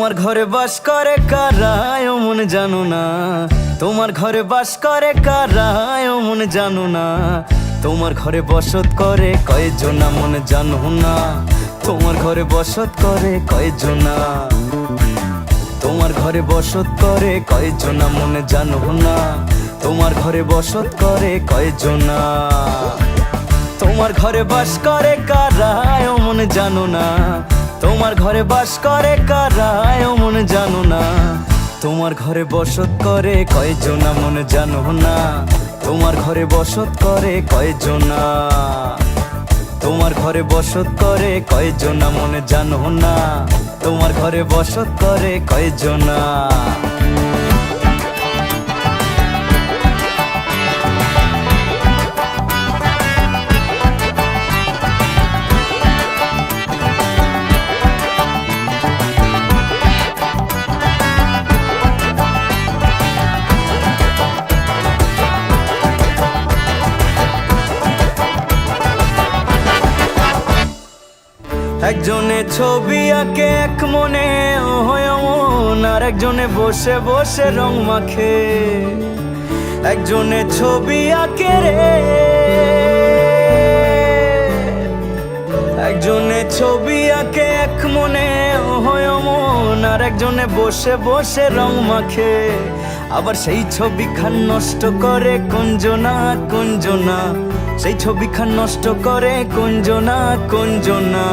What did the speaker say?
তোমার ঘরে বাস করে কারা ও মন জানো না, তোমার ঘরে বাস করে কারা ও মন জানো না, তোমার ঘরে বসত করে কয়জনা মন জানো না, তোমার ঘরে বসত করে কয়জনা, তোমার ঘরে বসত করে কয়জনা মন জানো না, তোমার ঘরে বসত করে কয়জনা, তোমার ঘরে বাস করে কারা ও মন জানো না, তোমার ঘরে বাস করে কারা ও মন জানো না, তোমার ঘরে বসত করে কয়জনা মন জানো না, তোমার ঘরে বসত করে কয়জনা, তোমার ঘরে বসত করে কয়জনা মন জানো না, তোমার ঘরে বসত করে কয়জনা। একজনে ছবি আঁকে এক মনে ও হয় মন, আর একজনে বসে বসে রং মাখে, একজনে ছবি আঁকে রে, একজনে ছবি আঁকে এক মনে ও হয় মন, আর একজনে বসে বসে রং মাখে, আবার সেই ছবি খান নষ্ট করে কোনজনা কোনজনা, সেই ছবি খান নষ্ট করে কোনজনা কোনজনা,